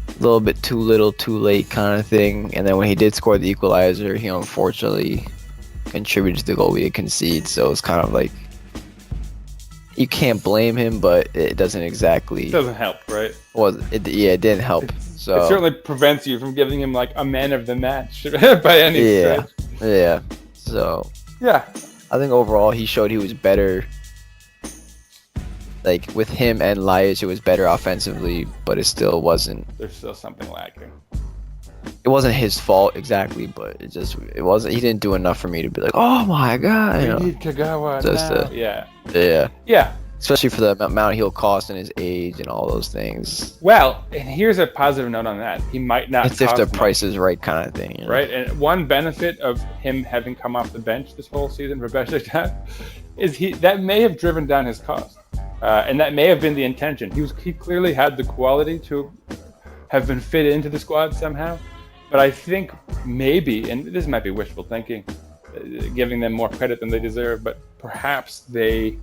a little bit too little, too late kind of thing. And then when he did score the equalizer, he unfortunately contributed to the goal we had conceded. So it's kind of like, you can't blame him, but it doesn't exactly. It doesn't help, right? Well, it didn't help. So it certainly prevents you from giving him like a man of the match by any stretch. Yeah. So yeah, I think overall he showed he was better. Like with him and Laius, it was better offensively, but it still wasn't. There's still something lacking. It wasn't his fault exactly, but it wasn't. He didn't do enough for me to be like, oh my god. We need Kagawa now. Yeah. Especially for the amount he'll cost and his age and all those things. Well, and here's a positive note on that. He might not. It's if the price is right kind of thing. You know? Right, and one benefit of him having come off the bench this whole season for Beşiktaş is that may have driven down his cost. And that may have been the intention. He clearly had the quality to have been fit into the squad somehow. But I think maybe, and this might be wishful thinking, giving them more credit than they deserve, but perhaps they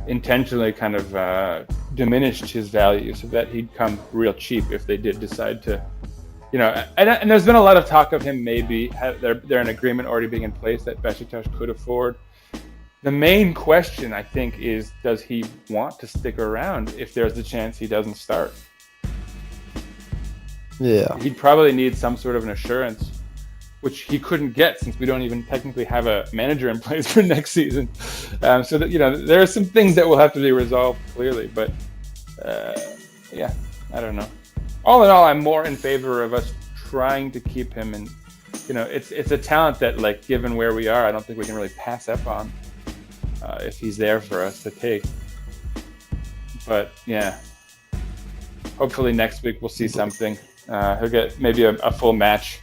intentionally kind of diminished his value so that he'd come real cheap if they did decide to, you know. And there's been a lot of talk of him maybe they're an agreement already being in place that Beşiktaş could afford. The main question, I think, is does he want to stick around if there's the chance he doesn't start? Yeah. He'd probably need some sort of an assurance, which he couldn't get since we don't even technically have a manager in place for next season. So that, you know, there are some things that will have to be resolved clearly, but yeah, I don't know. All in all, I'm more in favor of us trying to keep him, and you know, it's a talent that, like, given where we are, I don't think we can really pass up on. If he's there for us to take. But yeah, hopefully next week we'll see something. He'll get maybe a full match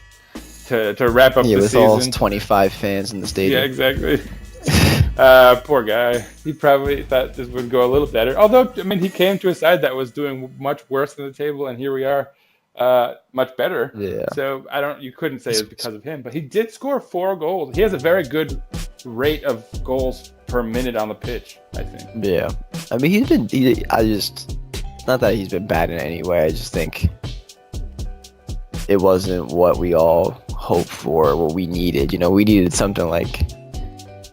to wrap up the season. Yeah, with all 25 fans in the stadium. Yeah, exactly. Poor guy. He probably thought this would go a little better. Although, I mean, he came to a side that was doing much worse than the table, and here we are, much better. Yeah. So you couldn't say it's because of him, but he did score 4 goals. He has a very good rate of goals per minute on the pitch, I think. Yeah. I mean, not that he's been bad in any way. I just think it wasn't what we all hoped for, what we needed. We needed something like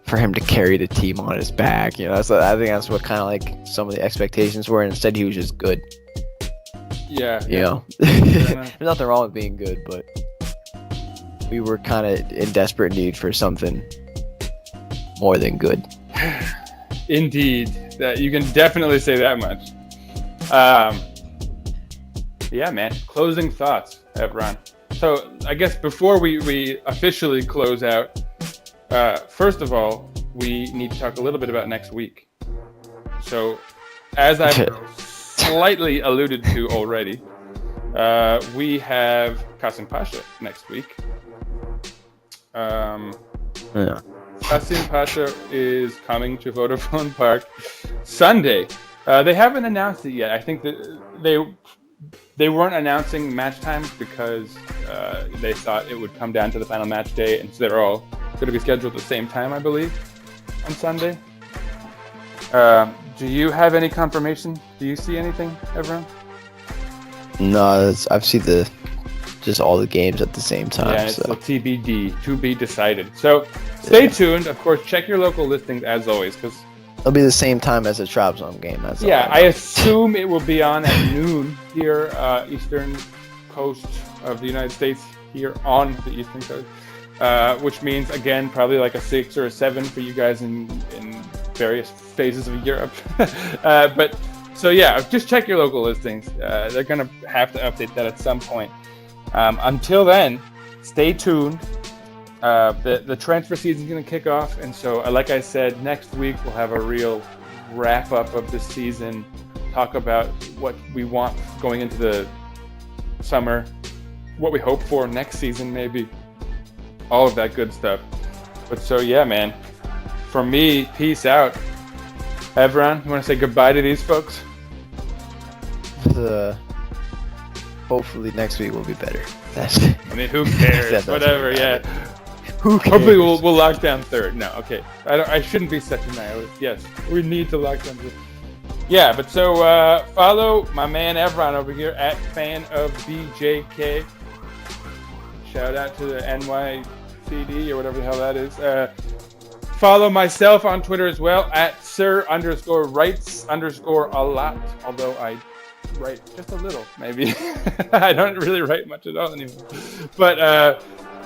for him to carry the team on his back. I think that's what kind of like some of the expectations were. And instead, he was just good. Yeah. There's nothing wrong with being good, but we were kind of in desperate need for something more than good. Indeed, that you can definitely say that much. Yeah, man. Closing thoughts, Evran. So I guess before we officially close out, first of all, we need to talk a little bit about next week. So, as I've slightly alluded to already, we have Kasim Pasha next week. Kasim Pasha is coming to Vodafone Park Sunday. They haven't announced it yet. I think that they weren't announcing match times because they thought it would come down to the final match day, and so they're all going to be scheduled at the same time, I believe, on Sunday. Do you have any confirmation? Do you see anything, everyone? No, I've seen just all the games at the same time. Yeah, it's a TBD, to be decided. So stay tuned. Of course, check your local listings as always, because it'll be the same time as the Trabzon game. I assume it will be on at noon here, eastern coast of the United States, here on the eastern coast, which means, again, probably like a 6 or a 7 for you guys in various phases of Europe. But so yeah, just check your local listings. They're going to have to update that at some point. Until then, stay tuned. The transfer season is going to kick off, and so like I said, next week we'll have a real wrap up of the season, talk about what we want going into the summer, what we hope for next season, maybe all of that good stuff. But so yeah, man, for me, peace out. Evran, you want to say goodbye to these folks? Hopefully next week will be better. I mean, who cares? Whatever, yeah. Who cares? Hopefully we'll lock down third. No, okay. I shouldn't be such a nihilist. Yes, we need to lock down third. Yeah, but so follow my man Evran over here at fan of BJK. Shout out to the NYCD or whatever the hell that is. Follow myself on Twitter as well at sir_writes_a lot. Although I write just a little, maybe. I don't really write much at all anymore. But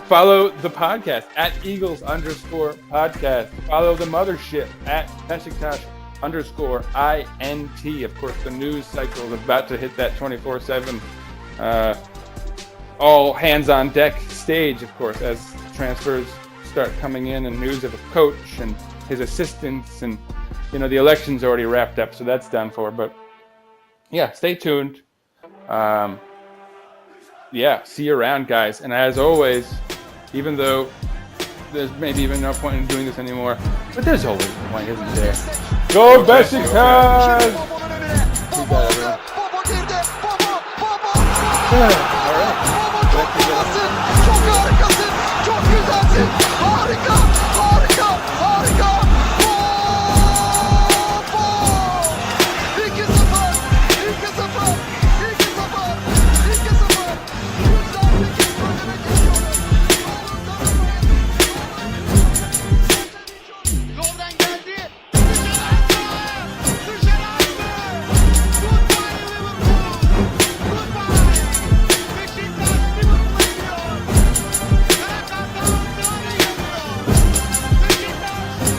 follow the podcast at Eagles_podcast. Follow the mothership at Beşiktaş_INT. Of course, the news cycle is about to hit that 24/7 all hands on deck stage, of course, as transfers start coming in and news of a coach and his assistants, and the election's already wrapped up, so that's done for. But yeah, stay tuned. See you around, guys. And as always, even though there's maybe even no point in doing this anymore, but there's always a point, isn't there? Go Beşiktaş! We got everyone. All right. Çok harikasın, çok güzelsin, harika, harika, harika. 2-0, 2-0, 2-0, 2-0. Yoldan geldi. Dışarı attı. Goodbye Liverpool. Goodbye. Beşiktaş Liverpool'a gidiyor. Kara Kartal sahaya geliyor. Beşiktaş Liverpool'a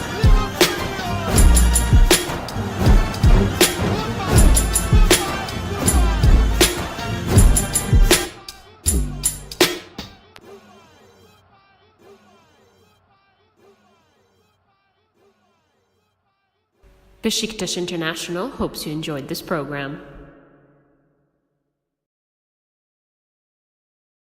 Beşiktaş International hopes you enjoyed this program.